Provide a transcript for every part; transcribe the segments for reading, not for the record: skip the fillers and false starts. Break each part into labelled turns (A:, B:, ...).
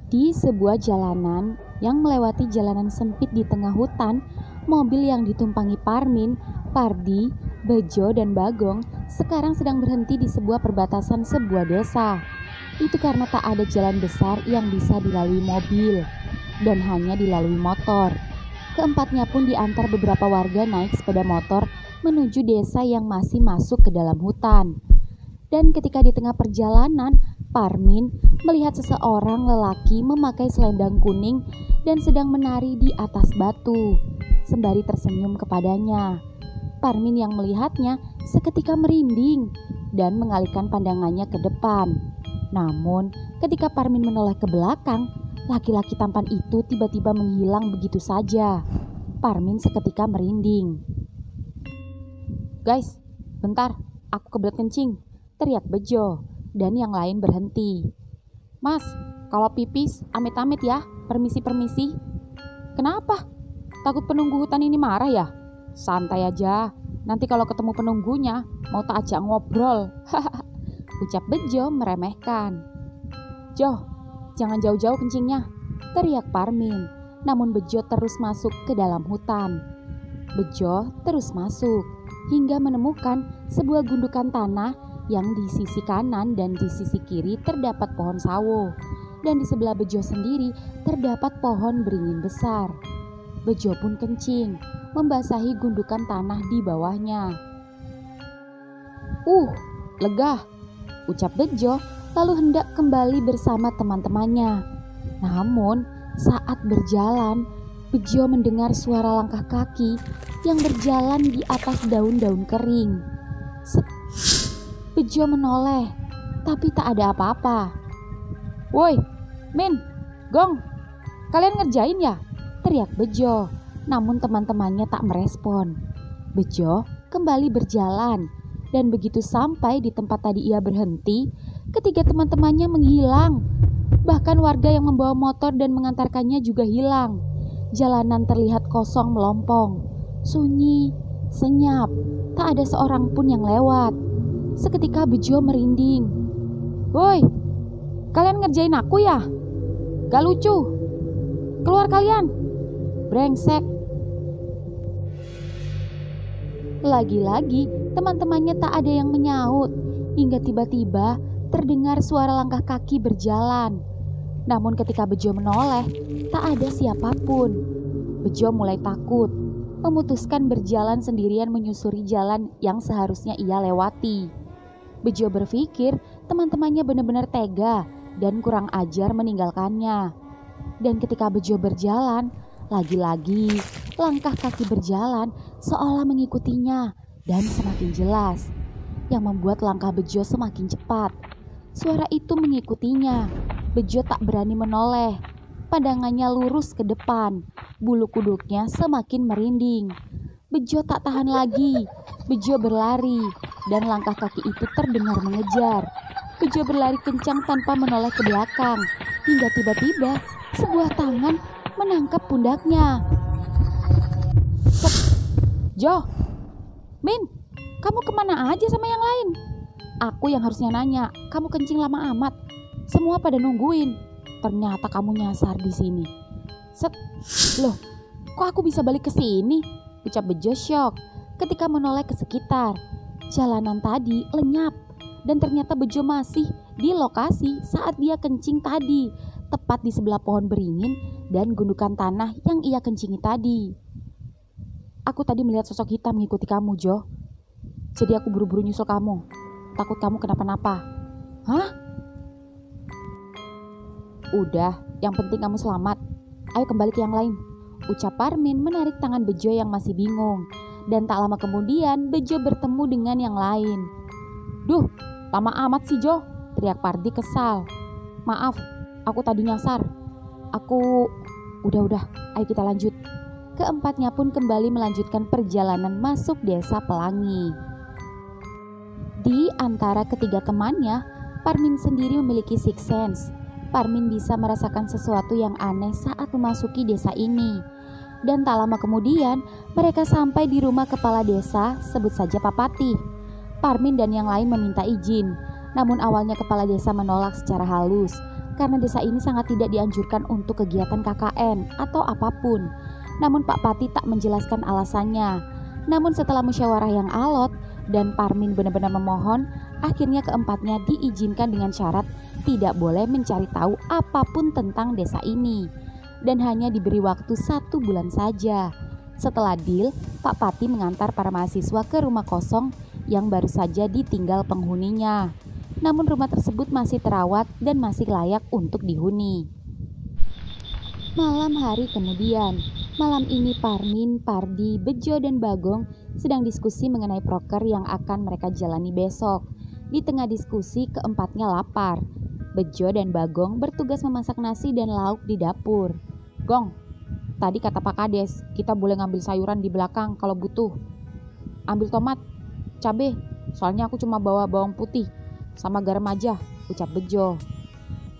A: Di sebuah jalanan yang melewati jalanan sempit di tengah hutan, mobil yang ditumpangi Parmin, Pardi, Bejo, dan Bagong sekarang sedang berhenti di sebuah perbatasan sebuah desa. Itu karena tak ada jalan besar yang bisa dilalui mobil dan hanya dilalui motor. Keempatnya pun diantar beberapa warga naik sepeda motor menuju desa yang masih masuk ke dalam hutan. Dan ketika di tengah perjalanan, Parmin melihat seseorang lelaki memakai selendang kuning dan sedang menari di atas batu, sembari tersenyum kepadanya. Parmin yang melihatnya seketika merinding dan mengalihkan pandangannya ke depan. Namun, ketika Parmin menoleh ke belakang, laki-laki tampan itu tiba-tiba menghilang begitu saja. Parmin seketika merinding. "Guys, bentar, aku kebelet kencing," teriak Bejo, dan yang lain berhenti. "Mas, kalau pipis amit-amit ya, permisi-permisi." "Kenapa? Takut penunggu hutan ini marah ya?" "Santai aja, nanti kalau ketemu penunggunya mau tak ajak ngobrol." Ucap Bejo meremehkan. "Joh, jangan jauh-jauh kencingnya," teriak Parmin. Namun Bejo terus masuk ke dalam hutan. Bejo terus masuk hingga menemukan sebuah gundukan tanah yang di sisi kanan dan di sisi kiri terdapat pohon sawo, dan di sebelah Bejo sendiri terdapat pohon beringin besar. Bejo pun kencing, membasahi gundukan tanah di bawahnya. Lega," ucap Bejo lalu hendak kembali bersama teman-temannya. Namun saat berjalan, Bejo mendengar suara langkah kaki yang berjalan di atas daun-daun kering. Bejo menoleh, tapi tak ada apa-apa. "Woi, Min, Gong, kalian ngerjain ya?" teriak Bejo. Namun teman-temannya tak merespon. Bejo kembali berjalan, dan begitu sampai di tempat tadi ia berhenti, ketiga teman-temannya menghilang. Bahkan warga yang membawa motor dan mengantarkannya juga hilang. Jalanan terlihat kosong melompong, sunyi, senyap, tak ada seorang pun yang lewat. Seketika Bejo merinding. "Woi, kalian ngerjain aku ya? Gak lucu. Keluar kalian. Brengsek." Lagi-lagi teman-temannya tak ada yang menyaut, hingga tiba-tiba terdengar suara langkah kaki berjalan. Namun ketika Bejo menoleh, tak ada siapapun. Bejo mulai takut, memutuskan berjalan sendirian menyusuri jalan yang seharusnya ia lewati. Bejo berpikir teman-temannya benar-benar tega dan kurang ajar meninggalkannya. Dan ketika Bejo berjalan, lagi-lagi langkah kaki berjalan seolah mengikutinya dan semakin jelas, yang membuat langkah Bejo semakin cepat. Suara itu mengikutinya. Bejo tak berani menoleh. Pandangannya lurus ke depan. Bulu kuduknya semakin merinding. Bejo tak tahan lagi. Bejo berlari, dan langkah kaki itu terdengar mengejar. Bejo berlari kencang tanpa menoleh ke belakang, hingga tiba-tiba sebuah tangan menangkap pundaknya. "Jo, Min, kamu kemana aja sama yang lain? Aku yang harusnya nanya, kamu kencing lama amat. Semua pada nungguin. Ternyata kamu nyasar di sini." "Loh, kok aku bisa balik ke sini?" ucap Bejo syok ketika menoleh ke sekitar. Jalanan tadi lenyap, dan ternyata Bejo masih di lokasi saat dia kencing tadi, tepat di sebelah pohon beringin dan gundukan tanah yang ia kencingi tadi. "Aku tadi melihat sosok hitam mengikuti kamu, Jo. Jadi aku buru-buru nyusul kamu. Takut kamu kenapa-napa." "Hah? Udah, yang penting kamu selamat. Ayo kembali ke yang lain," ucap Parmin menarik tangan Bejo yang masih bingung. Dan tak lama kemudian Bejo bertemu dengan yang lain. "Duh, lama amat sih Jo," teriak Pardi kesal. "Maaf, aku tadi nyasar. Udah, ayo kita lanjut." Keempatnya pun kembali melanjutkan perjalanan masuk desa Pelangi. Di antara ketiga temannya, Parmin sendiri memiliki sixth sense. Parmin bisa merasakan sesuatu yang aneh saat memasuki desa ini. Dan tak lama kemudian, mereka sampai di rumah kepala desa, sebut saja Papati. Parmin dan yang lain meminta izin. Namun awalnya kepala desa menolak secara halus karena desa ini sangat tidak dianjurkan untuk kegiatan KKN atau apapun. Namun Pak Pati tak menjelaskan alasannya. Namun setelah musyawarah yang alot dan Parmin benar-benar memohon, akhirnya keempatnya diizinkan dengan syarat tidak boleh mencari tahu apapun tentang desa ini dan hanya diberi waktu 1 bulan saja. Setelah deal, Pak Pati mengantar para mahasiswa ke rumah kosong yang baru saja ditinggal penghuninya. Namun rumah tersebut masih terawat dan masih layak untuk dihuni. Malam hari kemudian, malam ini Parmin, Pardi, Bejo, dan Bagong sedang diskusi mengenai proker yang akan mereka jalani besok. Di tengah diskusi, keempatnya lapar. Bejo dan Bagong bertugas memasak nasi dan lauk di dapur. Gong, tadi kata Pak Kades, kita boleh ngambil sayuran di belakang kalau butuh. Ambil tomat, cabe, soalnya aku cuma bawa bawang putih sama garam aja, ucap Bejo.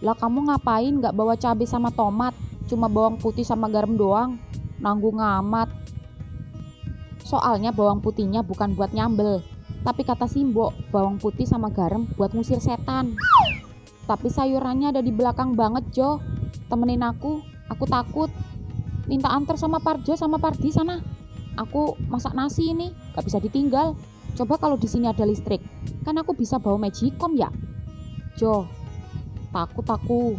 A: Lah kamu ngapain gak bawa cabe sama tomat? Cuma bawang putih sama garam doang, nanggung amat. Soalnya bawang putihnya bukan buat nyambel, tapi kata Simbo, bawang putih sama garam buat ngusir setan. Tapi sayurannya ada di belakang banget, Jo. Temenin aku takut. Minta antar sama Parjo sama Pardi sana. Aku masak nasi ini, gak bisa ditinggal. Coba kalau di sini ada listrik, kan aku bisa bawa magicom ya. Jo, takut aku.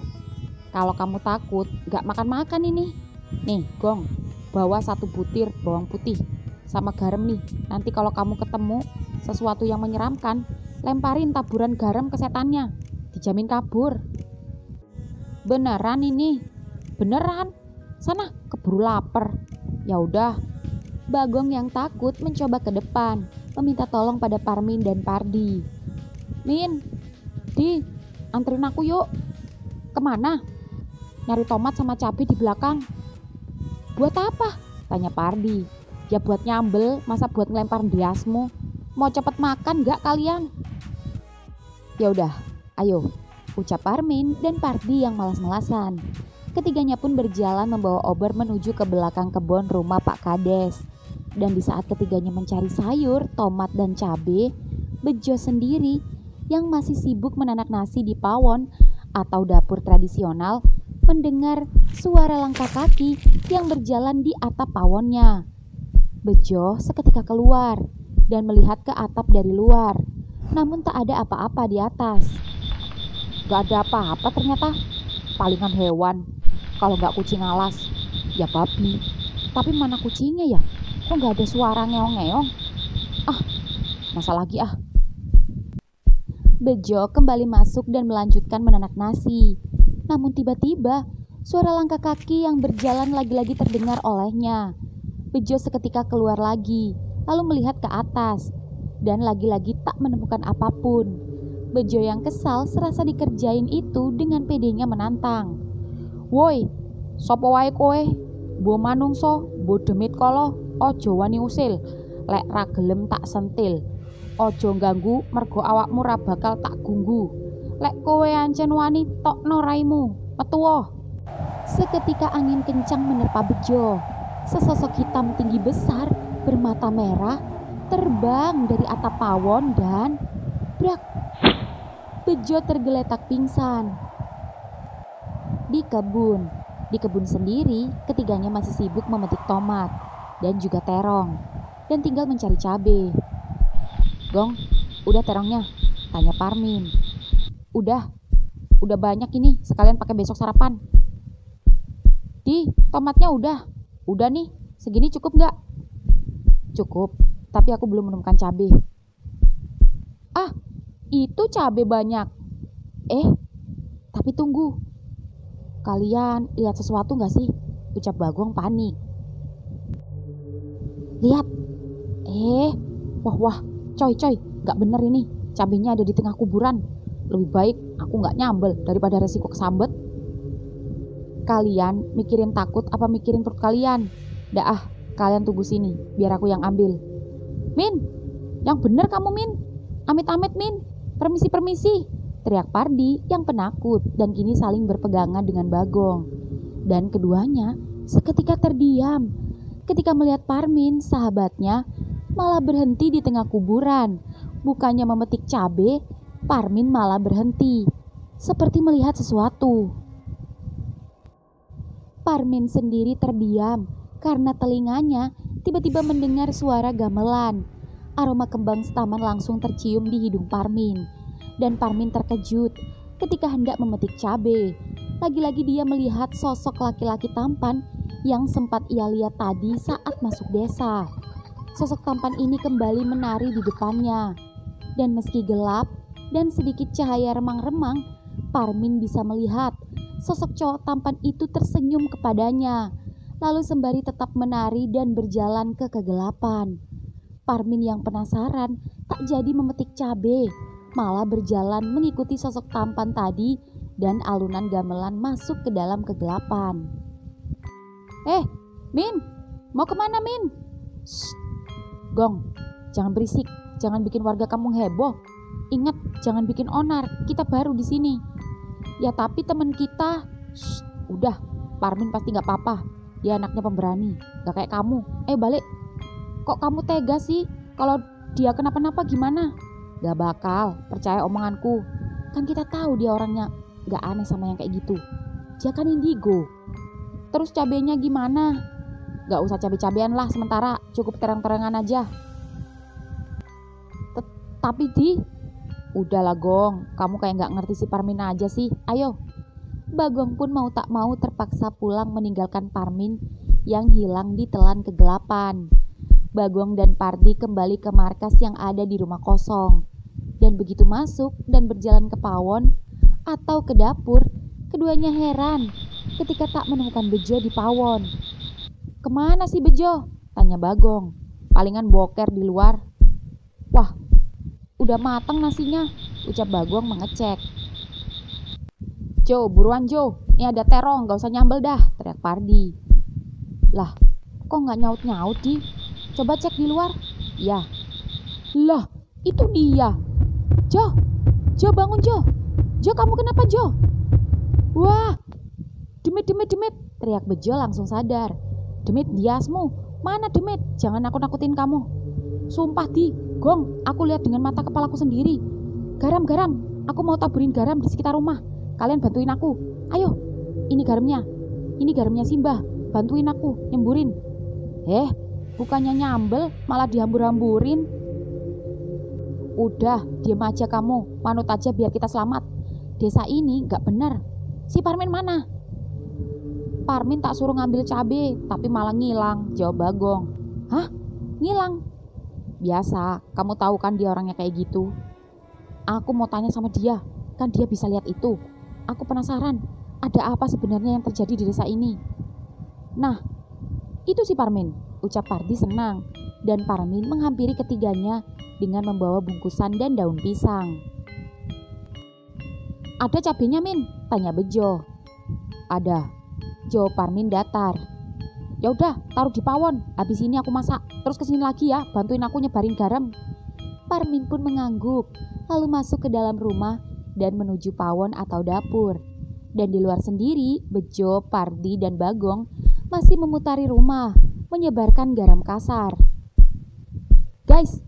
A: Kalau kamu takut, gak makan-makan ini. Nih, Gong, bawa 1 butir bawang putih sama garam nih. Nanti kalau kamu ketemu sesuatu yang menyeramkan, lemparin taburan garam ke setannya. Dijamin kabur. Beneran ini? Beneran. Sana, keburu lapar. Ya udah. Bagong yang takut mencoba ke depan, meminta tolong pada Parmin dan Pardi. Min, Di, anterin aku yuk. Kemana? Nyari tomat sama cabai di belakang. Buat apa? Tanya Pardi. Ya buat nyambel, masa buat ngelempar ndiasmu? Mau cepet makan gak kalian? Ya udah, ayo, ucap Parmin dan Pardi yang malas-malasan. Ketiganya pun berjalan membawa obor menuju ke belakang kebun rumah Pak Kades. Dan di saat ketiganya mencari sayur, tomat dan cabai, Bejo sendiri yang masih sibuk menanak nasi di pawon atau dapur tradisional mendengar suara langkah kaki yang berjalan di atap pawonnya. Bejo seketika keluar dan melihat ke atap dari luar, namun tak ada apa-apa di atas. Gak ada apa-apa ternyata, palingan hewan. Kalau gak kucing alas, ya babi. Tapi mana kucingnya ya? Kok gak ada suara ngeong-ngeong? Masa lagi ah. Bejo kembali masuk dan melanjutkan menanak nasi. Namun tiba-tiba suara langkah kaki yang berjalan lagi-lagi terdengar olehnya. Bejo seketika keluar lagi, lalu melihat ke atas dan lagi-lagi tak menemukan apapun. Bejo yang kesal serasa dikerjain itu dengan pedenya menantang. Woi, sopo wae kowe? Bo manungso, bo demit kala, ojo wani usil. Lek ra gelem tak sentil. Ojo ganggu mergo awakmu ra bakal tak gunggu. Lek kowe ancen wani tokno raimu, metuwo. Seketika angin kencang menerpa Bejo. Sesosok hitam tinggi besar bermata merah terbang dari atap pawon dan brak. Bejo tergeletak pingsan. Di kebun sendiri, ketiganya masih sibuk memetik tomat dan juga terong dan tinggal mencari cabai. Gong, udah terongnya? Tanya Parmin. Udah banyak ini, sekalian pakai besok sarapan. Di, tomatnya udah nih, segini cukup gak? Cukup, tapi aku belum menemukan cabai. Itu cabai banyak. Tapi tunggu. Kalian lihat sesuatu gak sih? Ucap Bagong panik. Lihat. Wah, coy, gak bener ini. Cabainya ada di tengah kuburan. Lebih baik aku gak nyambel daripada resiko kesambet. Kalian mikirin takut apa mikirin perut kalian? Kalian tunggu sini, biar aku yang ambil. Min, yang bener kamu Min. Amit-amit Min, permisi, teriak Pardi yang penakut dan kini saling berpegangan dengan Bagong. Dan keduanya seketika terdiam ketika melihat Parmin, sahabatnya, malah berhenti di tengah kuburan. Bukannya memetik cabai, Parmin malah berhenti. seperti melihat sesuatu. Parmin sendiri terdiam karena telinganya tiba-tiba mendengar suara gamelan. Aroma kembang setaman langsung tercium di hidung Parmin. Dan Parmin terkejut ketika hendak memetik cabai. Lagi-lagi dia melihat sosok laki-laki tampan yang sempat ia lihat tadi saat masuk desa. Sosok tampan ini kembali menari di depannya. Dan meski gelap dan sedikit cahaya remang-remang, Parmin bisa melihat sosok cowok tampan itu tersenyum kepadanya. Lalu sembari tetap menari dan berjalan ke kegelapan. Parmin yang penasaran tak jadi memetik cabai, malah berjalan mengikuti sosok tampan tadi dan alunan gamelan masuk ke dalam kegelapan. Min, mau kemana Min? Shh, Gong, jangan berisik, jangan bikin warga kampung heboh. Ingat, jangan bikin onar, kita baru di sini. Ya tapi temen kita. Shh, udah, Parmin pasti gak apa-apa. Dia anaknya pemberani, gak kayak kamu. Balik. Kok kamu tega sih? Kalau dia kenapa-napa gimana? Gak bakal, percaya omonganku. Kan kita tahu dia orangnya gak aneh sama yang kayak gitu. Dia kan indigo. Terus cabenya gimana? Gak usah cabe-cabean lah sementara, cukup terang-terangan aja. Tapi udahlah Gong, kamu kayak gak ngerti si Parmin aja sih. Ayo. Bagong pun mau tak mau terpaksa pulang meninggalkan Parmin yang hilang di telan kegelapan. Bagong dan Pardi kembali ke markas yang ada di rumah kosong. Dan begitu masuk dan berjalan ke pawon atau ke dapur, keduanya heran ketika tak menemukan Bejo di pawon. Kemana sih Bejo? Tanya Bagong. Palingan boker di luar. Wah, udah matang nasinya, ucap Bagong mengecek. Jo, buruan Jo, ini ada terong, gak usah nyambel dah, teriak Pardi. Lah, kok gak nyaut-nyaut di? Coba cek di luar. Ya. Lah, itu dia. Jo bangun Jo. Jo, kamu kenapa Jo? Wah, demit, teriak Bejo langsung sadar. Demit, biasmu, mana Demit? Jangan nakut-nakutin kamu. Sumpah Gong, aku lihat dengan mata kepalaku sendiri. Garam, aku mau taburin garam di sekitar rumah. Kalian bantuin aku. Ayo, ini garamnya Simbah. Bantuin aku, nyemburin. Bukannya nyambel, malah dihambur-hamburin. Udah, diam aja kamu. Manut aja biar kita selamat. Desa ini gak benar. Si Parmin mana? Parmin tak suruh ngambil cabai, tapi malah ngilang, jawab Bagong. Hah? Ngilang? Biasa, kamu tahu kan dia orangnya kayak gitu. Aku mau tanya sama dia, kan dia bisa lihat itu. Aku penasaran, ada apa sebenarnya yang terjadi di desa ini? Nah, itu si Parmin, ucap Pardi senang. Dan Parmin menghampiri ketiganya dengan membawa bungkusan dan daun pisang. Ada cabenya Min? Tanya Bejo. Ada, jawab Parmin datar. Ya udah, taruh di pawon. Habis ini aku masak. Terus kesini lagi ya, bantuin aku nyebarin garam. Parmin pun mengangguk, lalu masuk ke dalam rumah dan menuju pawon atau dapur. Dan di luar sendiri, Bejo, Pardi, dan Bagong masih memutari rumah, menyebarkan garam kasar. Guys,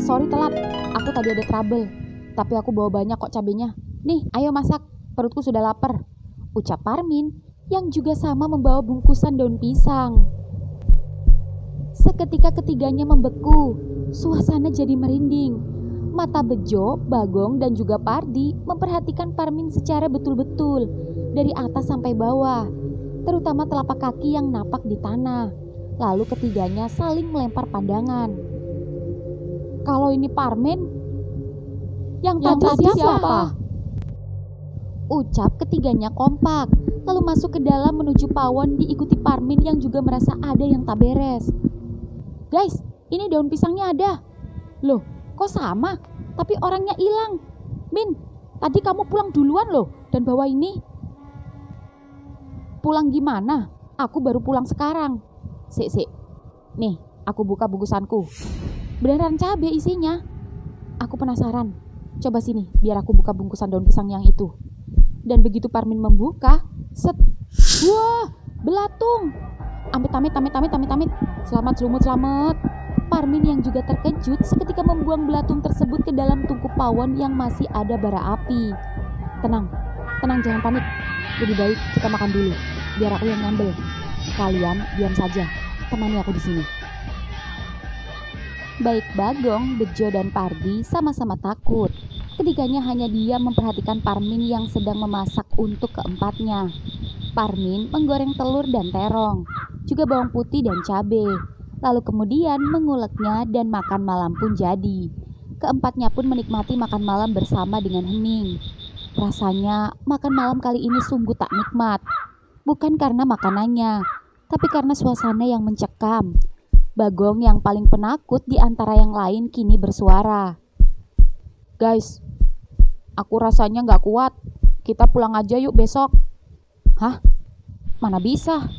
A: sorry telat. Aku tadi ada trouble, tapi aku bawa banyak kok cabenya. Nih, ayo masak. Perutku sudah lapar, ucap Parmin yang juga sama membawa bungkusan daun pisang. Seketika ketiganya membeku, suasana jadi merinding. Mata Bejo, Bagong, dan juga Pardi memperhatikan Parmin secara betul-betul dari atas sampai bawah, terutama telapak kaki yang napak di tanah. Lalu ketiganya saling melempar pandangan. Kalau ini Parmin, yang tadi siapa? Ucap ketiganya kompak, lalu masuk ke dalam menuju pawon diikuti Parmin yang juga merasa ada yang tak beres. Guys, ini daun pisangnya ada. Loh, kok sama? Tapi orangnya hilang. Min, tadi kamu pulang duluan loh dan bawa ini. Pulang gimana? Aku baru pulang sekarang. Sik. Nih, aku buka bungkusanku. Beneran cabai isinya. Aku penasaran. Coba sini, biar aku buka bungkusan daun pisang yang itu. Dan begitu Parmin membuka, wah, belatung. Amit. Selamat. Parmin yang juga terkejut seketika membuang belatung tersebut ke dalam tungku pawon yang masih ada bara api. Tenang, tenang, jangan panik. Lebih baik kita makan dulu, biar aku yang ngambil. Kalian diam saja, temani aku di sini. Baik Bagong, Bejo, dan Pardi sama-sama takut. Ketiganya hanya diam memperhatikan Parmin yang sedang memasak untuk keempatnya. Parmin menggoreng telur dan terong, juga bawang putih dan cabai. Lalu kemudian menguleknya dan makan malam pun jadi. Keempatnya pun menikmati makan malam bersama dengan hening. Rasanya makan malam kali ini sungguh tak nikmat. Bukan karena makanannya, tapi karena suasana yang mencekam. Bagong yang paling penakut di antara yang lain kini bersuara. Guys, aku rasanya gak kuat. Kita pulang aja yuk besok. Hah? Mana bisa?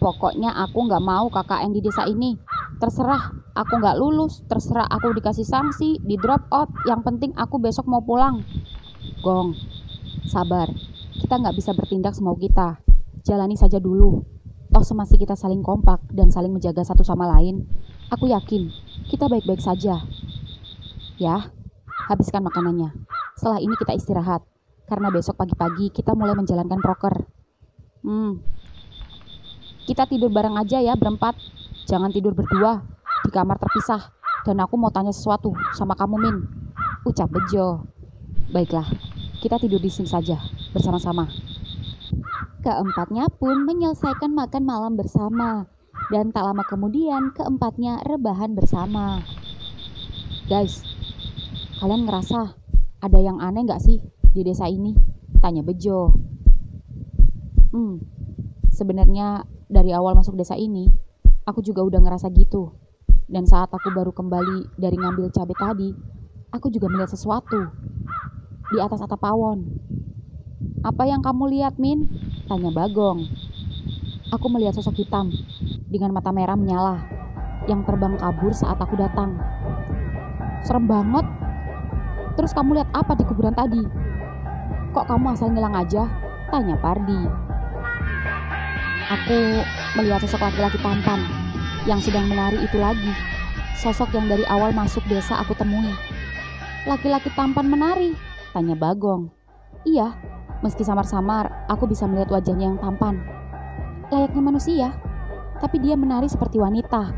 A: Pokoknya aku gak mau KKN di desa ini. Terserah aku gak lulus, terserah aku dikasih sanksi, di drop out. Yang penting aku besok mau pulang. Gong, sabar. Kita gak bisa bertindak semau kita. Jalani saja dulu. Toh semasi kita saling kompak dan saling menjaga satu sama lain, aku yakin kita baik-baik saja. Ya, habiskan makanannya. Setelah ini kita istirahat, karena besok pagi-pagi kita mulai menjalankan proker. Kita tidur bareng aja ya berempat. Jangan tidur berdua, di kamar terpisah. Dan aku mau tanya sesuatu sama kamu, Min, ucap Bejo. Baiklah, kita tidur di sini saja, bersama-sama. Keempatnya pun menyelesaikan makan malam bersama. Dan tak lama kemudian keempatnya rebahan bersama. Guys, kalian ngerasa ada yang aneh gak sih di desa ini? Tanya Bejo. Sebenarnya dari awal masuk desa ini, aku juga udah ngerasa gitu. Dan saat aku baru kembali dari ngambil cabai tadi, aku juga melihat sesuatu di atas atap pawon. Apa yang kamu lihat, Min? Tanya Bagong. Aku melihat sosok hitam dengan mata merah menyala yang terbang kabur saat aku datang. Serem banget. Terus kamu lihat apa di kuburan tadi? Kok kamu asal ngilang aja? Tanya Pardi. Aku melihat sosok laki-laki tampan yang sedang menari itu lagi. Sosok yang dari awal masuk desa aku temui. Laki-laki tampan menari? Tanya Bagong. Iya. Meski samar-samar, aku bisa melihat wajahnya yang tampan. Layaknya manusia, tapi dia menari seperti wanita,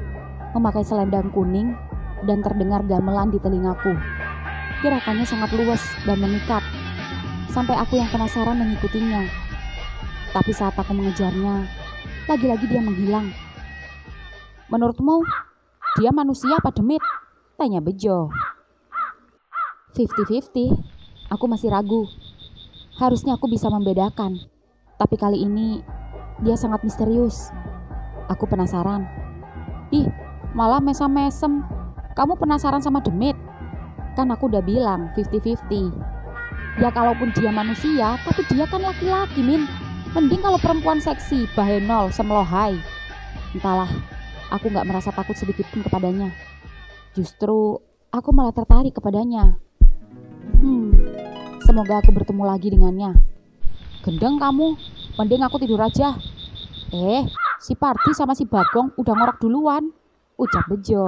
A: memakai selendang kuning dan terdengar gamelan di telingaku. Gerakannya sangat luas dan memikat, sampai aku yang penasaran mengikutinya. Tapi saat aku mengejarnya, lagi-lagi dia menghilang. Menurutmu, dia manusia apa demit? Tanya Bejo. 50-50, aku masih ragu. Harusnya aku bisa membedakan, tapi kali ini dia sangat misterius. Aku penasaran. Ih, malah mesem-mesem. Kamu penasaran sama demit? Kan aku udah bilang 50-50. Ya kalaupun dia manusia, tapi dia kan laki-laki, Min. Mending kalau perempuan seksi, bahenol, semlohai. Entahlah, aku gak merasa takut sedikit pun kepadanya. Justru aku malah tertarik kepadanya. Semoga aku bertemu lagi dengannya. Gendeng kamu, mending aku tidur aja. Si Pardi sama si Bagong udah ngorok duluan, ucap Bejo.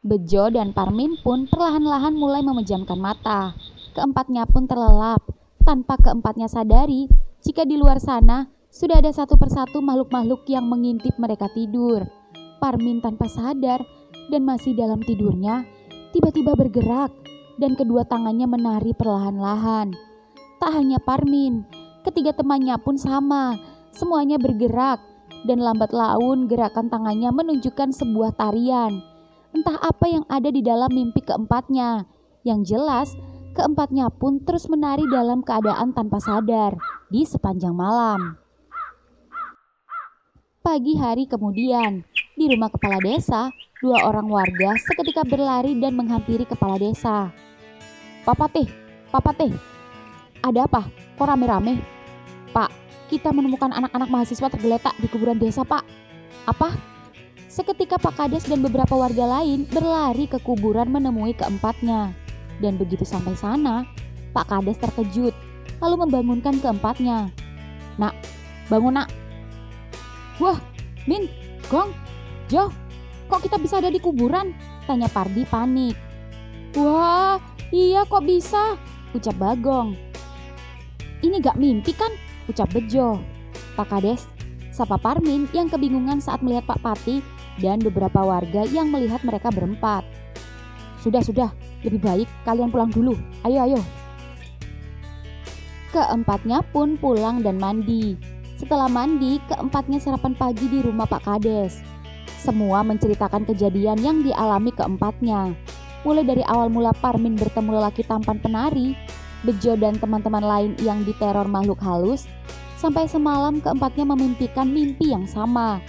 A: Bejo dan Parmin pun perlahan-lahan mulai memejamkan mata. Keempatnya pun terlelap, tanpa keempatnya sadari jika di luar sana sudah ada satu persatu makhluk-makhluk yang mengintip mereka tidur. Parmin tanpa sadar dan masih dalam tidurnya, tiba-tiba bergerak. Dan kedua tangannya menari perlahan-lahan. Tak hanya Parmin, ketiga temannya pun sama. Semuanya bergerak dan lambat laun gerakan tangannya menunjukkan sebuah tarian. Entah apa yang ada di dalam mimpi keempatnya. Yang jelas, keempatnya pun terus menari dalam keadaan tanpa sadar di sepanjang malam. Pagi hari kemudian, di rumah kepala desa, dua orang warga seketika berlari dan menghampiri kepala desa. Papa teh, ada apa? Kok rame-rame? Pak, kita menemukan anak-anak mahasiswa tergeletak di kuburan desa, Pak. Apa? Seketika Pak Kades dan beberapa warga lain berlari ke kuburan menemui keempatnya. Dan begitu sampai sana, Pak Kades terkejut, lalu membangunkan keempatnya. Nak, bangun nak. Wah, Min, Gong, Jo, kok kita bisa ada di kuburan? Tanya Pardi panik. Wah, iya kok bisa? ucap Bagong. Ini gak mimpi kan, ucap Bejo. Pak Kades, sapa Parmin yang kebingungan saat melihat Pak Pati dan beberapa warga yang melihat mereka berempat. Sudah, lebih baik kalian pulang dulu, ayo. Keempatnya pun pulang dan mandi. Setelah mandi, keempatnya sarapan pagi di rumah Pak Kades. Semua menceritakan kejadian yang dialami keempatnya. Mulai dari awal mula Parmin bertemu lelaki tampan penari, Bejo dan teman-teman lain yang diteror makhluk halus, sampai semalam keempatnya memimpikan mimpi yang sama,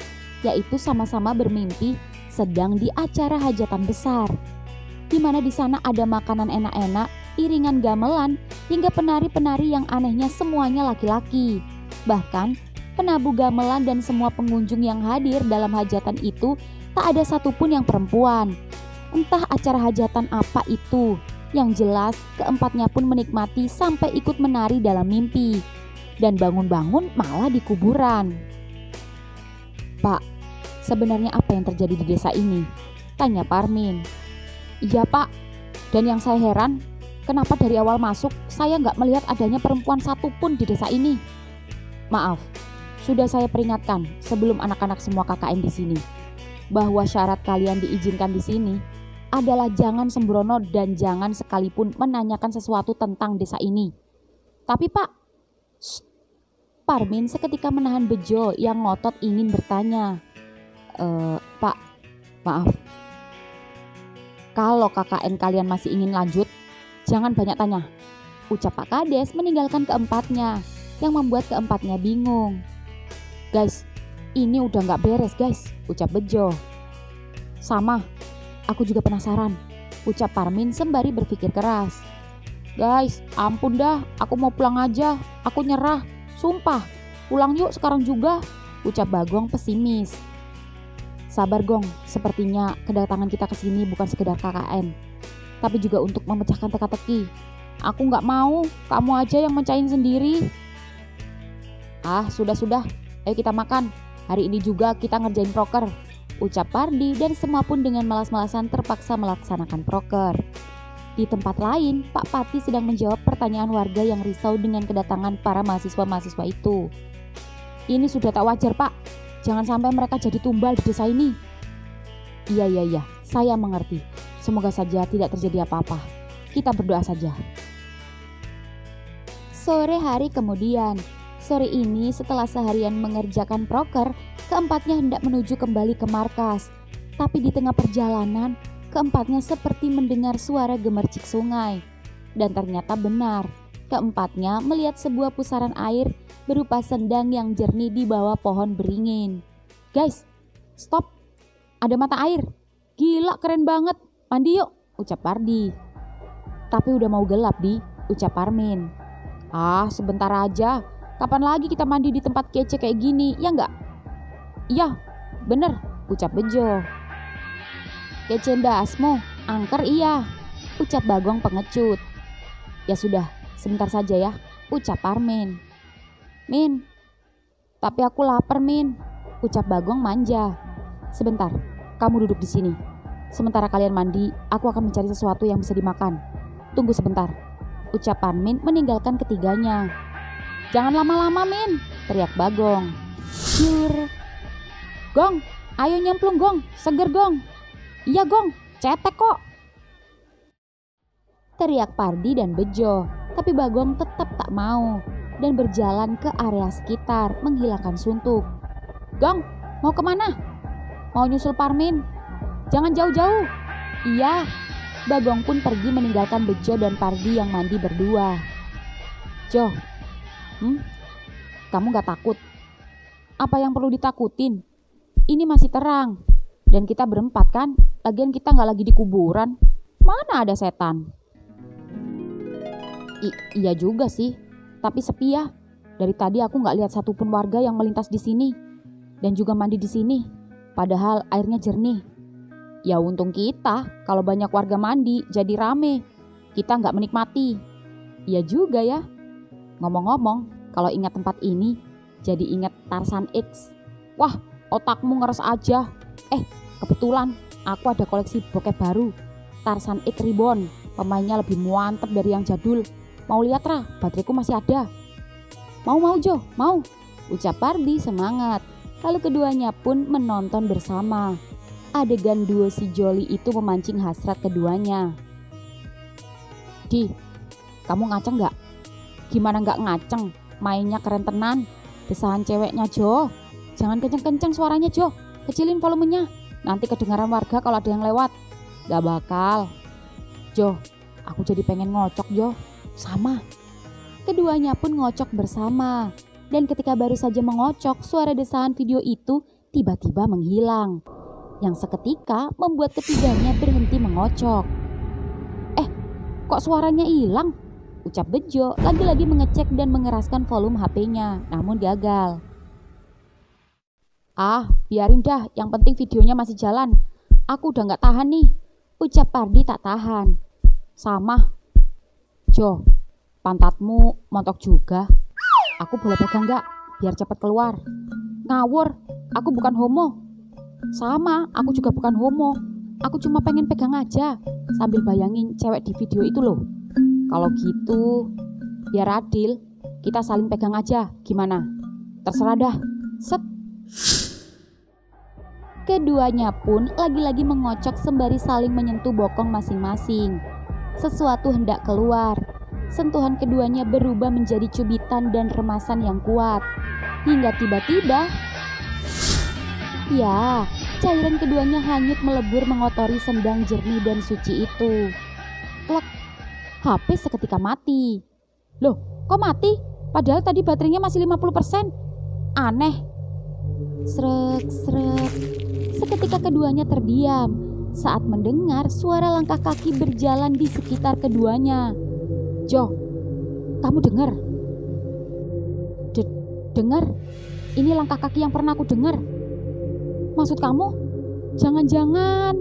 A: yaitu sama-sama bermimpi sedang di acara hajatan besar, di mana di sana ada makanan enak-enak, iringan gamelan, hingga penari-penari yang anehnya semuanya laki-laki. Bahkan penabuh gamelan dan semua pengunjung yang hadir dalam hajatan itu tak ada satupun yang perempuan. Entah acara hajatan apa itu, yang jelas keempatnya pun menikmati sampai ikut menari dalam mimpi. Dan bangun-bangun malah di kuburan. Pak, sebenarnya apa yang terjadi di desa ini? Tanya Parmin. Iya Pak, dan yang saya heran, kenapa dari awal masuk saya nggak melihat adanya perempuan satupun di desa ini? Maaf, sudah saya peringatkan sebelum anak-anak semua KKN di sini, bahwa syarat kalian diizinkan di sini adalah jangan sembrono dan jangan sekalipun menanyakan sesuatu tentang desa ini. Tapi Pak, Parmin seketika menahan Bejo yang ngotot ingin bertanya. Pak, maaf. Kalau KKN kalian masih ingin lanjut, jangan banyak tanya, ucap Pak Kades meninggalkan keempatnya, yang membuat keempatnya bingung. Guys, ini udah gak beres guys, ucap Bejo. Sama, aku juga penasaran, ucap Parmin sembari berpikir keras. Guys, ampun dah, aku mau pulang aja, aku nyerah, sumpah, pulang yuk sekarang juga, ucap Bagong pesimis. Sabar Gong, sepertinya kedatangan kita ke sini bukan sekedar KKN, tapi juga untuk memecahkan teka-teki. Aku gak mau, kamu aja yang mecahin sendiri. Ah, sudah, ayo kita makan. Hari ini juga kita ngerjain proker, ucap Pardi dan semua pun dengan malas-malasan terpaksa melaksanakan proker. Di tempat lain, Pak Pati sedang menjawab pertanyaan warga yang risau dengan kedatangan para mahasiswa-mahasiswa itu. Ini sudah tak wajar Pak, jangan sampai mereka jadi tumbal di desa ini. Iya, saya mengerti. Semoga saja tidak terjadi apa-apa. Kita berdoa saja. Sore hari kemudian, sore ini setelah seharian mengerjakan proker, keempatnya hendak menuju kembali ke markas. Tapi di tengah perjalanan, keempatnya seperti mendengar suara gemercik sungai. Dan ternyata benar, keempatnya melihat sebuah pusaran air berupa sendang yang jernih di bawah pohon beringin. Guys, stop, ada mata air. Gila, keren banget, mandi yuk, ucap Pardi. Tapi udah mau gelap Di, ucap Parmin. Ah, sebentar aja, kapan lagi kita mandi di tempat kece kayak gini, ya enggak? Iya, bener, ucap Bejo. Kece dasmu, angker iya, ucap Bagong pengecut. Ya sudah, sebentar saja ya, ucap Parmin. Min, tapi aku lapar Min, ucap Bagong manja. Sebentar, kamu duduk di sini. Sementara kalian mandi, aku akan mencari sesuatu yang bisa dimakan. Tunggu sebentar, ucap Parmin meninggalkan ketiganya. Jangan lama-lama Min, teriak Bagong. Jur. Gong, ayo nyemplung Gong, seger Gong. Iya Gong, cetek kok, teriak Pardi dan Bejo. Tapi Bagong tetap tak mau dan berjalan ke area sekitar menghilangkan suntuk. Gong, mau kemana? Mau nyusul Parmin? Jangan jauh-jauh. Iya. Bagong pun pergi meninggalkan Bejo dan Pardi yang mandi berdua. Jo, kamu gak takut? Apa yang perlu ditakutin? Ini masih terang dan kita berempat kan? Lagian kita gak lagi di kuburan. Mana ada setan? Iya juga sih, tapi sepi ya. Dari tadi aku nggak lihat satupun warga yang melintas di sini dan juga mandi di sini. Padahal airnya jernih. Ya untung kita, kalau banyak warga mandi jadi rame. Kita nggak menikmati. Iya juga ya. Ngomong-ngomong, kalau ingat tempat ini, jadi ingat Tarzan X. Wah, otakmu ngeres aja. Kebetulan aku ada koleksi bokep baru, Tarzan X Reborn. Pemainnya lebih mantep dari yang jadul. Mau lihat Ra, bateraiku masih ada. Mau Jo, mau, ucap Pardi semangat. Lalu keduanya pun menonton bersama. Adegan duo si Joli itu memancing hasrat keduanya. Di, kamu ngaceng gak? Gimana gak ngaceng? Mainnya keren tenan. Desahan ceweknya Jo. Jangan kenceng-kenceng suaranya Jo. Kecilin volumenya. Nanti kedengaran warga kalau ada yang lewat. Gak bakal. Jo, aku jadi pengen ngocok Jo. Sama. Keduanya pun ngocok bersama. Dan ketika baru saja mengocok, suara desahan video itu tiba-tiba menghilang. Yang seketika membuat ketiganya berhenti mengocok. Kok suaranya hilang? Ucap Bejo lagi-lagi mengecek dan mengeraskan volume HP-nya, namun gagal. Biarin dah, yang penting videonya masih jalan. Aku udah gak tahan nih, ucap Pardi tak tahan. Sama. Jo, pantatmu montok juga. Aku boleh pegang gak? Biar cepat keluar. Ngawur, aku bukan homo. Sama, aku juga bukan homo. Aku cuma pengen pegang aja, sambil bayangin cewek di video itu loh. Kalau gitu, biar adil, kita saling pegang aja, gimana? Terserah dah, set. Keduanya pun lagi-lagi mengocok sembari saling menyentuh bokong masing-masing. Sesuatu hendak keluar. Sentuhan keduanya berubah menjadi cubitan dan remasan yang kuat. Hingga tiba-tiba, ya, cairan keduanya hanyut melebur mengotori sendang jernih dan suci itu. Klek, HP seketika mati. Loh, kok mati? Padahal tadi baterainya masih 50%. Aneh. Srek, srek. Seketika keduanya terdiam saat mendengar suara langkah kaki berjalan di sekitar keduanya. Jo, kamu dengar? Dengar? Ini langkah kaki yang pernah aku dengar. Maksud kamu? Jangan-jangan.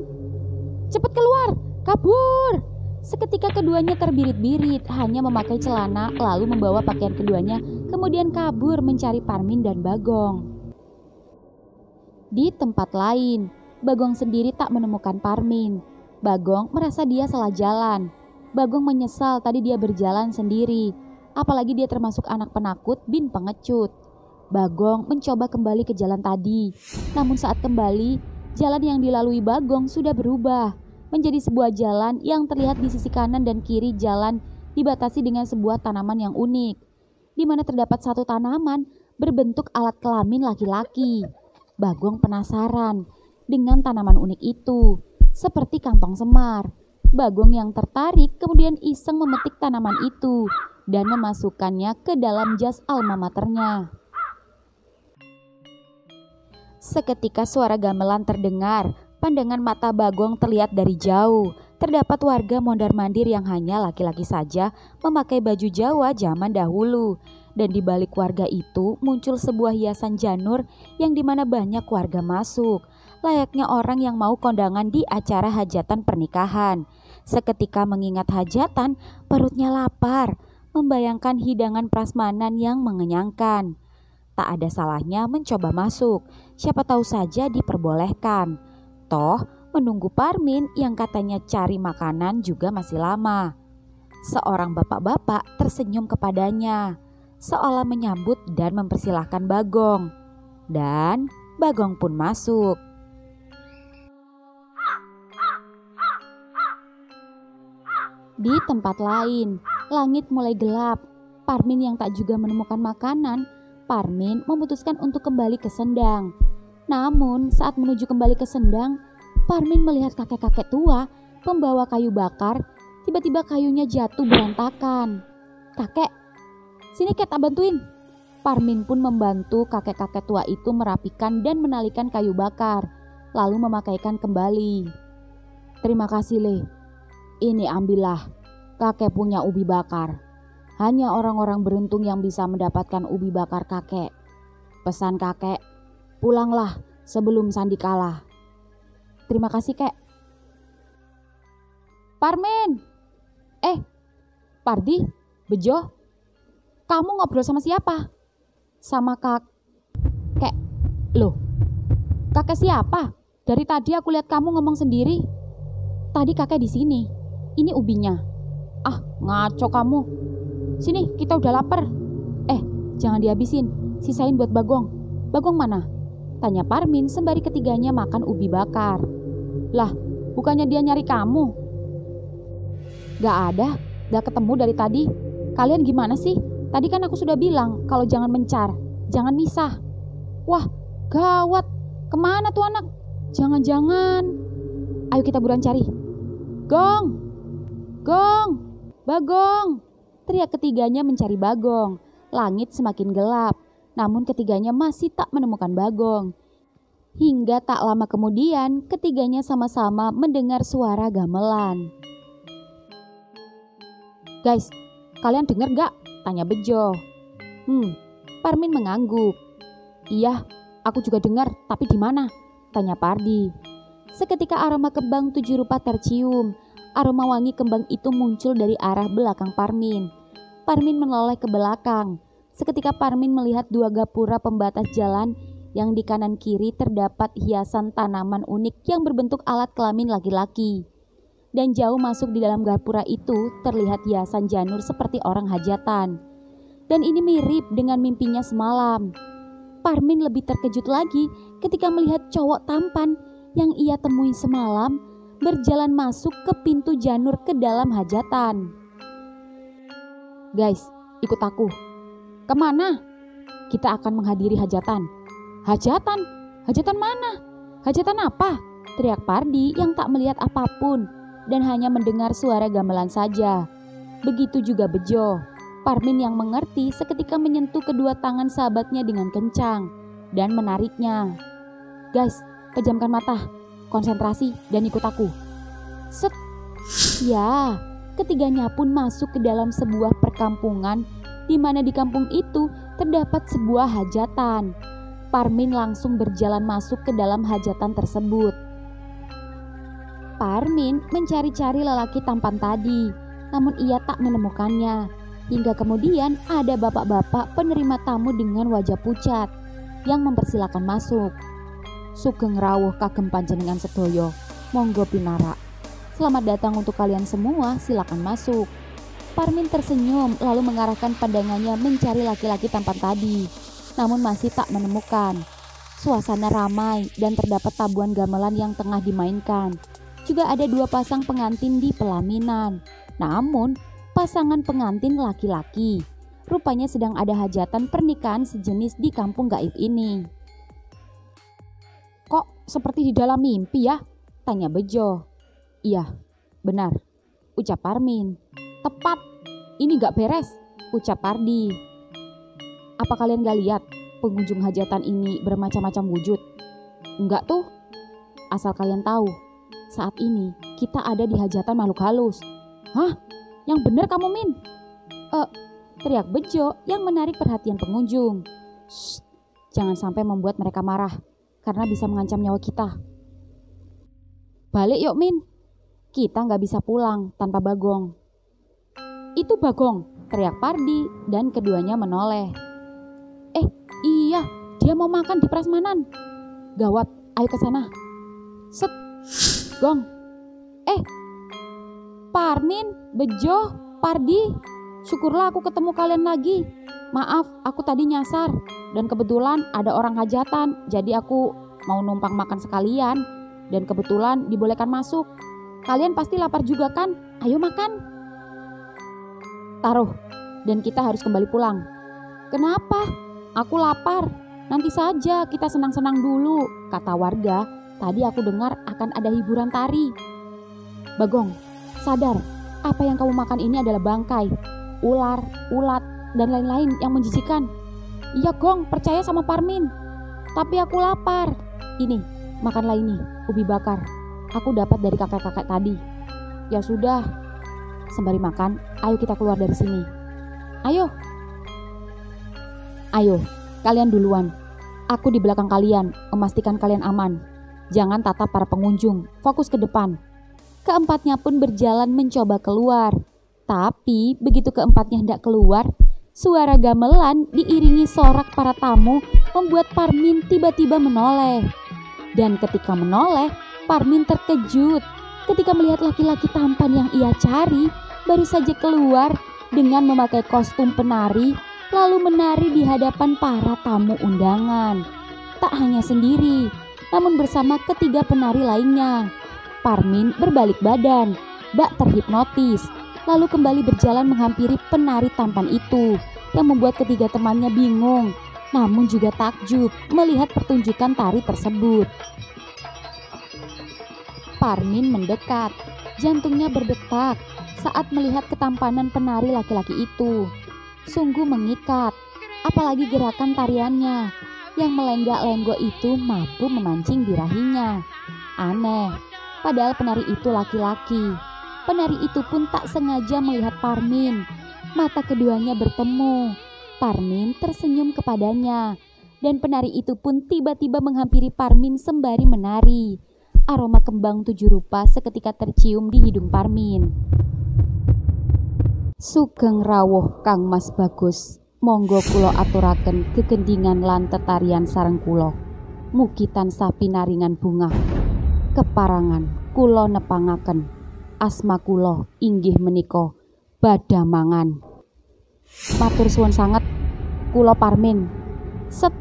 A: Cepat keluar, kabur. Seketika keduanya terbirit-birit, hanya memakai celana lalu membawa pakaian keduanya, kemudian kabur mencari Parmin dan Bagong. Di tempat lain, Bagong sendiri tak menemukan Parmin. Bagong merasa dia salah jalan. Bagong menyesal tadi dia berjalan sendiri, apalagi dia termasuk anak penakut bin pengecut. Bagong mencoba kembali ke jalan tadi, namun saat kembali, jalan yang dilalui Bagong sudah berubah menjadi sebuah jalan yang terlihat di sisi kanan dan kiri jalan dibatasi dengan sebuah tanaman yang unik, di mana terdapat satu tanaman berbentuk alat kelamin laki-laki. Bagong penasaran dengan tanaman unik itu, seperti kantong semar. Bagong yang tertarik kemudian iseng memetik tanaman itu dan memasukkannya ke dalam jas alma maternya. Seketika suara gamelan terdengar, pandangan mata Bagong terlihat dari jauh. Terdapat warga mondar-mandir yang hanya laki-laki saja memakai baju Jawa zaman dahulu. Dan di balik warga itu muncul sebuah hiasan janur yang dimana banyak warga masuk, layaknya orang yang mau kondangan di acara hajatan pernikahan. Seketika mengingat hajatan, perutnya lapar, membayangkan hidangan prasmanan yang mengenyangkan. Tak ada salahnya mencoba masuk, siapa tahu saja diperbolehkan. Toh, menunggu Parmin yang katanya cari makanan juga masih lama. Seorang bapak-bapak tersenyum kepadanya, seolah menyambut dan mempersilahkan Bagong. Dan Bagong pun masuk. Di tempat lain, langit mulai gelap. Parmin yang tak juga menemukan makanan, Parmin memutuskan untuk kembali ke sendang. Namun saat menuju kembali ke sendang, Parmin melihat kakek-kakek tua membawa kayu bakar. Tiba-tiba kayunya jatuh berantakan. Kakek, sini Kek, tak bantuin. Parmin pun membantu kakek-kakek tua itu merapikan dan menalikan kayu bakar, lalu memakaikan kembali. Terima kasih Le, ini ambillah, kakek punya ubi bakar. Hanya orang-orang beruntung yang bisa mendapatkan ubi bakar kakek. Pesan kakek, pulanglah sebelum sandi kalah. Terima kasih Kek. Parmin, Pardi, Bejo, kamu ngobrol sama siapa? Sama kakek. Loh, kakek siapa? Dari tadi aku lihat kamu ngomong sendiri. Tadi kakek di sini. Ini ubinya. Ah, ngaco kamu. sini kita udah lapar. Jangan dihabisin, sisain buat Bagong. Bagong mana? Tanya Parmin sembari ketiganya makan ubi bakar. Lah, bukannya dia nyari kamu? Gak ada, gak ketemu dari tadi. Kalian gimana sih? Tadi kan aku sudah bilang kalau jangan mencar, jangan misah. Wah, gawat. Kemana tuh anak? Jangan-jangan. Ayo kita buruan cari. Gong! Gong! Bagong! Teriak ketiganya mencari Bagong. Langit semakin gelap, namun ketiganya masih tak menemukan Bagong. Hingga tak lama kemudian, ketiganya sama-sama mendengar suara gamelan. Guys, kalian dengar gak? Tanya Bejo. Parmin mengangguk. Iya, aku juga dengar, tapi di mana? Tanya Pardi. Seketika aroma kembang 7 rupa tercium. Aroma wangi kembang itu muncul dari arah belakang Parmin. Parmin menoleh ke belakang. Seketika Parmin melihat 2 gapura pembatas jalan yang di kanan kiri terdapat hiasan tanaman unik yang berbentuk alat kelamin laki-laki. Dan jauh masuk di dalam gapura itu terlihat hiasan janur seperti orang hajatan. Dan ini mirip dengan mimpinya semalam. Parmin lebih terkejut lagi ketika melihat cowok tampan yang ia temui semalam berjalan masuk ke pintu janur ke dalam hajatan. Guys, ikut aku. Kemana? Kita akan menghadiri hajatan. Hajatan? Hajatan mana? Hajatan apa? Teriak Pardi yang tak melihat apapun dan hanya mendengar suara gamelan saja. Begitu juga Bejo. Parmin yang mengerti seketika menyentuh kedua tangan sahabatnya dengan kencang dan menariknya. Guys, pejamkan mata, konsentrasi dan ikut aku. Set. Ya, ketiganya pun masuk ke dalam sebuah perkampungan di mana di kampung itu terdapat sebuah hajatan. Parmin langsung berjalan masuk ke dalam hajatan tersebut. Parmin mencari-cari lelaki tampan tadi, namun ia tak menemukannya. Hingga kemudian ada bapak-bapak penerima tamu dengan wajah pucat yang mempersilakan masuk. Sugeng rawuh kagem panjenengan sedoyo, monggo pinara. Selamat datang untuk kalian semua, silakan masuk. Parmin tersenyum lalu mengarahkan pandangannya mencari laki-laki tampan tadi, namun masih tak menemukan. Suasana ramai dan terdapat tabuhan gamelan yang tengah dimainkan. Juga ada 2 pasang pengantin di pelaminan. Namun, pasangan pengantin laki-laki. Rupanya sedang ada hajatan pernikahan sejenis di kampung gaib ini. Kok seperti di dalam mimpi ya? Tanya Bejo. Iya, benar, ucap Parmin. Tepat, ini gak beres, ucap Pardi. Apa kalian gak lihat pengunjung hajatan ini bermacam-macam wujud? Enggak tuh. Asal kalian tahu, saat ini kita ada di hajatan makhluk halus. Hah? Yang bener kamu, Min? Teriak Bejo yang menarik perhatian pengunjung. Shh, jangan sampai membuat mereka marah, karena bisa mengancam nyawa kita. Balik yuk, Min. Kita gak bisa pulang tanpa Bagong. Itu Bagong, teriak Pardi dan keduanya menoleh. Iya, dia mau makan di prasmanan. Gawat, ayo ke sana. Set, Gong. Parmin, Bejo, Pardi, syukurlah aku ketemu kalian lagi. Maaf, aku tadi nyasar dan kebetulan ada orang hajatan, jadi aku mau numpang makan sekalian dan kebetulan dibolehkan masuk. Kalian pasti lapar juga kan? Ayo makan. Taruh, dan kita harus kembali pulang. Kenapa? Aku lapar. Nanti saja kita senang-senang dulu, kata warga. Tadi aku dengar akan ada hiburan tari. Bagong, sadar, apa yang kamu makan ini adalah bangkai, ular, ulat, dan lain-lain yang menjijikan. Iya Gong, percaya sama Parmin. Tapi aku lapar. Ini, makanlah ini, ubi bakar. Aku dapat dari kakek-kakek tadi. Ya sudah, sembari makan, ayo kita keluar dari sini. Ayo, kalian duluan. Aku di belakang kalian, memastikan kalian aman. Jangan tatap para pengunjung, fokus ke depan. Keempatnya pun berjalan mencoba keluar. Tapi begitu keempatnya hendak keluar, suara gamelan diiringi sorak para tamu membuat Parmin tiba-tiba menoleh. Dan ketika menoleh, Parmin terkejut ketika melihat laki-laki tampan yang ia cari baru saja keluar dengan memakai kostum penari lalu menari di hadapan para tamu undangan. Tak hanya sendiri, namun bersama ketiga penari lainnya. Parmin berbalik badan, bak terhipnotis, lalu kembali berjalan menghampiri penari tampan itu yang membuat ketiga temannya bingung, namun juga takjub melihat pertunjukan tari tersebut. Parmin mendekat, jantungnya berdetak saat melihat ketampanan penari laki-laki itu. Sungguh mengikat, apalagi gerakan tariannya yang melenggak-lenggok itu mampu memancing birahinya. Aneh, padahal penari itu laki-laki. Penari itu pun tak sengaja melihat Parmin. Mata keduanya bertemu. Parmin tersenyum kepadanya, dan penari itu pun tiba-tiba menghampiri Parmin sembari menari. Aroma kembang 7 rupa seketika tercium di hidung Parmin. Sugeng rawuh Kang Mas Bagus, monggo kula aturaken gegendingan lan tetarian sareng kula. Mugi tansah pinaringan bungah. Keparangan kula nepangaken. Asma kula inggih menika Badamangan. Matur suwun sanget, kula Parmin. Set.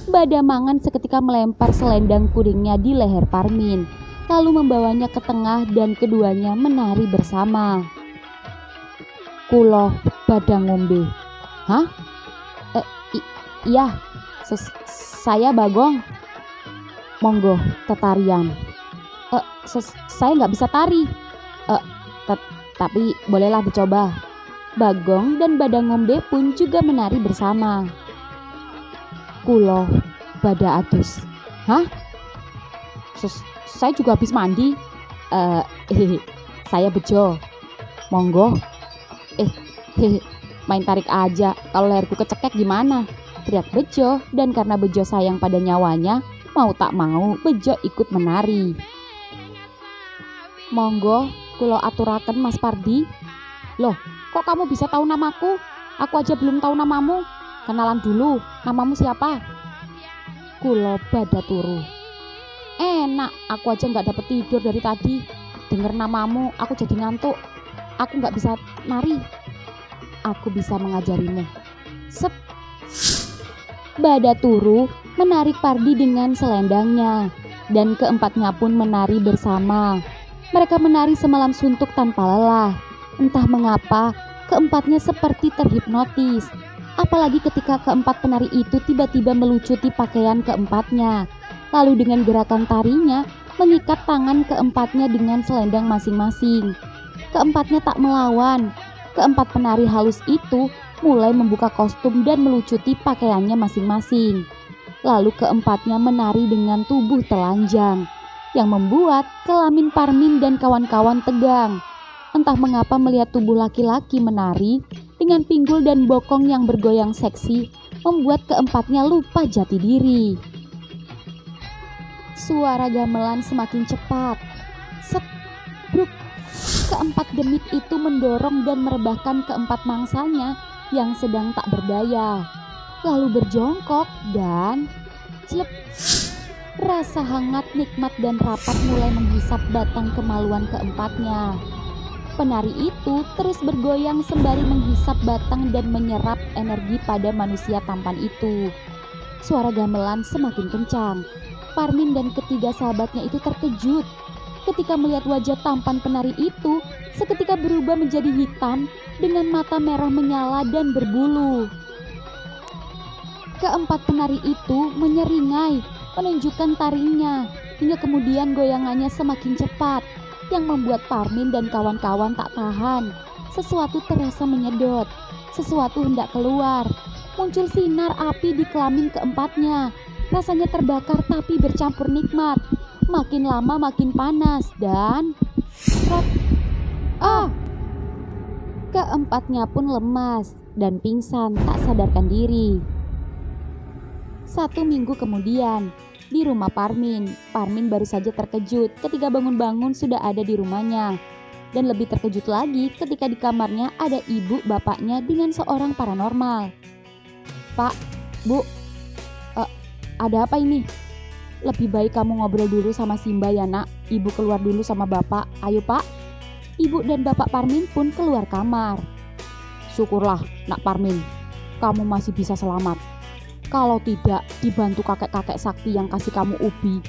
A: Badamangan seketika melempar selendang kuningnya di leher Parmin, lalu membawanya ke tengah dan keduanya menari bersama. Kula badha ngombe. Hah? Iya, saya Bagong. Monggo tetarian. Saya nggak bisa tari. Tapi bolehlah dicoba. Bagong dan badha ngombe pun juga menari bersama. Kulo badha adus. Hah? Saya juga habis mandi. Saya bejo. Monggo. Main tarik aja. Kalau leherku kecekek gimana? Teriak Bejo, dan karena Bejo sayang pada nyawanya, mau tak mau Bejo ikut menari. Monggo, kulo aturaken Mas Pardi. Loh, kok kamu bisa tahu namaku? Aku aja belum tahu namamu. Kenalan dulu, namamu siapa? Kulo badha turu. Enak, aku aja nggak dapet tidur dari tadi. Dengar namamu, aku jadi ngantuk. Aku nggak bisa nari. Aku bisa mengajarimu. Set. Badha turu menarik Pardi dengan selendangnya, dan keempatnya pun menari bersama. Mereka menari semalam suntuk tanpa lelah. Entah mengapa, keempatnya seperti terhipnotis. Apalagi ketika keempat penari itu tiba-tiba melucuti pakaian keempatnya, lalu dengan gerakan tarinya mengikat tangan keempatnya dengan selendang masing-masing. Keempatnya tak melawan. Keempat penari halus itu mulai membuka kostum dan melucuti pakaiannya masing-masing. Lalu keempatnya menari dengan tubuh telanjang, yang membuat kelamin Parmin dan kawan-kawan tegang. Entah mengapa melihat tubuh laki-laki menari dengan pinggul dan bokong yang bergoyang seksi, membuat keempatnya lupa jati diri. Suara gamelan semakin cepat. Set, bruk. Keempat demit itu mendorong dan merebahkan keempat mangsanya yang sedang tak berdaya. Lalu berjongkok dan celep. Rasa hangat, nikmat dan rapat mulai menghisap batang kemaluan keempatnya. Penari itu terus bergoyang sembari menghisap batang dan menyerap energi pada manusia tampan itu. Suara gamelan semakin kencang. Parmin dan ketiga sahabatnya itu terkejut ketika melihat wajah tampan penari itu seketika berubah menjadi hitam dengan mata merah menyala dan berbulu. Keempat penari itu menyeringai, menunjukkan tarinya, hingga kemudian goyangannya semakin cepat, yang membuat Parmin dan kawan-kawan tak tahan. Sesuatu terasa menyedot, sesuatu hendak keluar. Muncul sinar api di kelamin keempatnya. Rasanya terbakar tapi bercampur nikmat. Makin lama makin panas dan keempatnya pun lemas dan pingsan tak sadarkan diri. 1 minggu kemudian, di rumah Parmin baru saja terkejut ketika bangun-bangun sudah ada di rumahnya. Dan lebih terkejut lagi ketika di kamarnya ada ibu bapaknya dengan seorang paranormal. Pak, Bu, ada apa ini? Lebih baik kamu ngobrol dulu sama Simba ya nak. Ibu keluar dulu sama bapak. Ayo pak. Ibu dan bapak Parmin pun keluar kamar. Syukurlah, Nak Parmin, kamu masih bisa selamat. Kalau tidak dibantu kakek-kakek sakti yang kasih kamu ubi,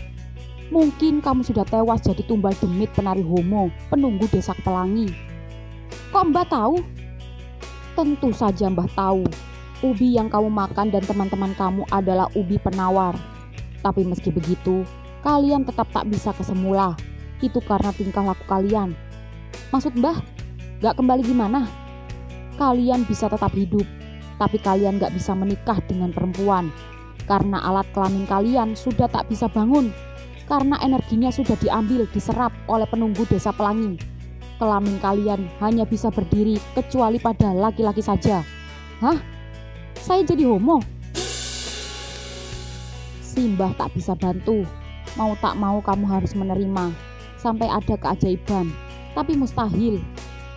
A: mungkin kamu sudah tewas jadi tumbal demit penari homo, penunggu desa pelangi. Kok Mbah tahu? Tentu saja Mbah tahu. Ubi yang kamu makan dan teman-teman kamu adalah ubi penawar. Tapi meski begitu, kalian tetap tak bisa kesemula. Itu karena tingkah laku kalian. Maksud Mbah, gak kembali gimana? Kalian bisa tetap hidup, tapi kalian gak bisa menikah dengan perempuan. Karena alat kelamin kalian sudah tak bisa bangun. Karena energinya sudah diambil, diserap oleh penunggu desa pelangi. Kelamin kalian hanya bisa berdiri kecuali pada laki-laki saja. Hah? Saya jadi homo? Simbah tak bisa bantu. Mau tak mau kamu harus menerima. Sampai ada keajaiban. Tapi mustahil.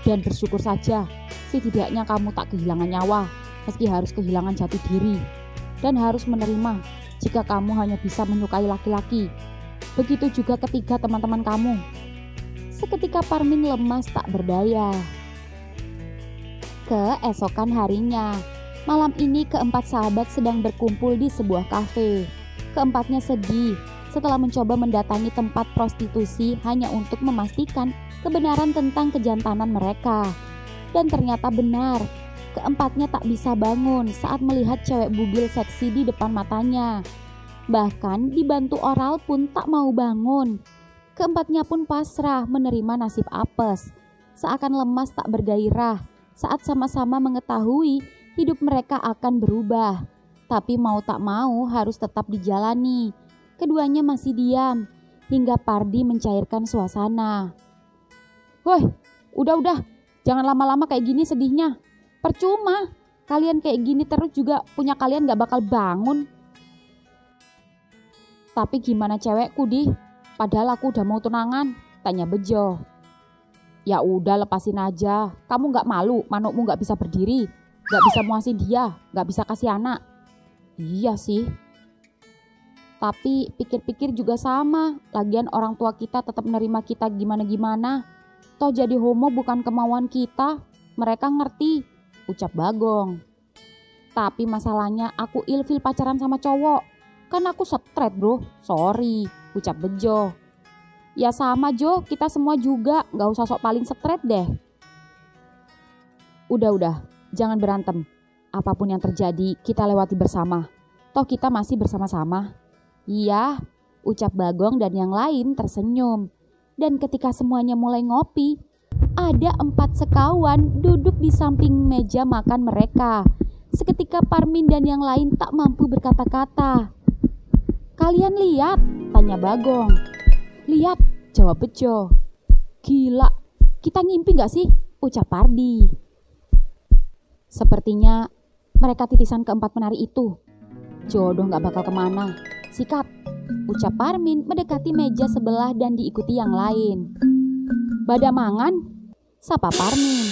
A: Dan bersyukur saja, setidaknya kamu tak kehilangan nyawa, meski harus kehilangan jati diri. Dan harus menerima jika kamu hanya bisa menyukai laki-laki. Begitu juga ketiga teman-teman kamu. Seketika Parmin lemas tak berdaya. Keesokan harinya, malam ini keempat sahabat sedang berkumpul di sebuah kafe. Keempatnya sedih setelah mencoba mendatangi tempat prostitusi hanya untuk memastikan kebenaran tentang kejantanan mereka. Dan ternyata benar, keempatnya tak bisa bangun saat melihat cewek bugil seksi di depan matanya. Bahkan dibantu oral pun tak mau bangun. Keempatnya pun pasrah menerima nasib apes, seakan lemas tak bergairah saat sama-sama mengetahui hidup mereka akan berubah. Tapi mau tak mau harus tetap dijalani. Keduanya masih diam hingga Pardi mencairkan suasana. Woi, udah, jangan lama-lama kayak gini sedihnya. Percuma, kalian kayak gini terus juga punya kalian gak bakal bangun. Tapi gimana cewekku Di? Padahal aku udah mau tunangan, tanya Bejo. Ya udah lepasin aja, kamu gak malu manukmu gak bisa berdiri, gak bisa muasin dia, gak bisa kasih anak. Iya sih. Tapi pikir-pikir juga sama, lagian orang tua kita tetap menerima kita gimana-gimana. Toh jadi homo bukan kemauan kita, mereka ngerti, ucap Bagong. Tapi masalahnya aku ilfil pacaran sama cowok, kan aku straight bro, sorry, ucap Bejo. Ya sama Jo, kita semua juga, gak usah sok paling straight deh. Udah, jangan berantem. Apapun yang terjadi, kita lewati bersama. Toh kita masih bersama-sama. Iya, ucap Bagong dan yang lain tersenyum. Dan ketika semuanya mulai ngopi, ada 4 sekawan duduk di samping meja makan mereka. Seketika Parmin dan yang lain tak mampu berkata-kata. Kalian lihat? Tanya Bagong. Lihat, jawab Bejo. Gila, kita ngimpi gak sih? Ucap Pardi. Sepertinya mereka titisan keempat penari itu. Jodoh gak bakal kemana. Sikat, ucap Parmin mendekati meja sebelah dan diikuti yang lain. Bada mangan? Sapa Parmin.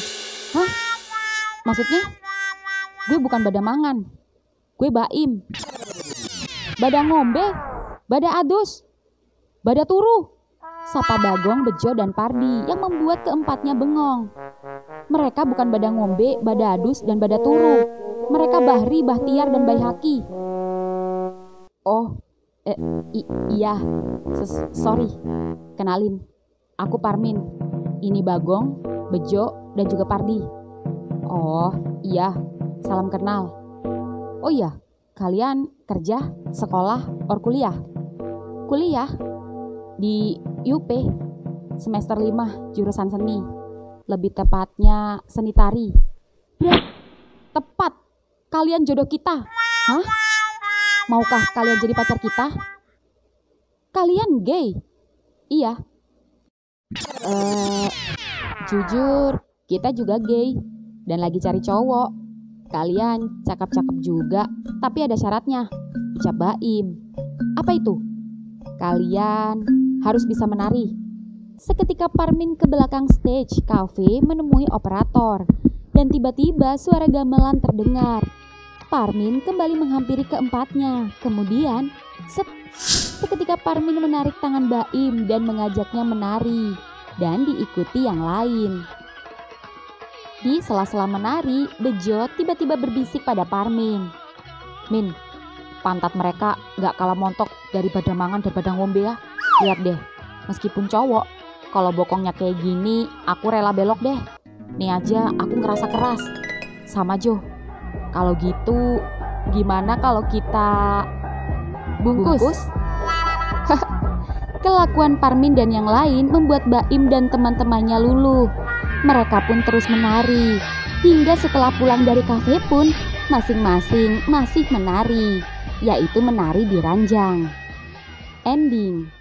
A: Hah? Maksudnya? Gue bukan bada mangan. Gue baim. Bada ngombe? Bada adus? Bada turu? Sapa Bagong, Bejo, dan Pardi yang membuat keempatnya bengong. Mereka bukan bada ngombe, bada adus, dan bada turu. Mereka Bahri, Bahtiar, dan Baihaki. Oh, iya, sorry. Kenalin, aku Parmin. Ini Bagong, Bejo, dan juga Pardi. Oh, iya, salam kenal. Oh iya, kalian kerja, sekolah, or kuliah? Kuliah di UP, semester 5, jurusan seni. Lebih tepatnya seni tari. Tepat, kalian jodoh kita. Hah? Maukah kalian jadi pacar kita? Kalian gay? Iya. Jujur, kita juga gay dan lagi cari cowok. Kalian cakep-cakep juga, tapi ada syaratnya, ucap Baim. Apa itu? Kalian harus bisa menari. Seketika Parmin ke belakang stage cafe menemui operator. Dan tiba-tiba suara gamelan terdengar. Parmin kembali menghampiri keempatnya. Kemudian, seketika Parmin menarik tangan Baim dan mengajaknya menari. Dan diikuti yang lain. Di sela-sela menari, Bejo tiba-tiba berbisik pada Parmin. Min, pantat mereka gak kalah montok dari Badamangan dan Badang Wombe ya. Lihat deh, meskipun cowok, kalau bokongnya kayak gini, aku rela belok deh. Nih aja aku ngerasa keras. Sama Jo, kalau gitu gimana kalau kita bungkus? Kelakuan Parmin dan yang lain membuat Baim dan teman-temannya luluh. Mereka pun terus menari. Hingga setelah pulang dari kafe pun masing-masing masih menari, yaitu menari di ranjang. Ending.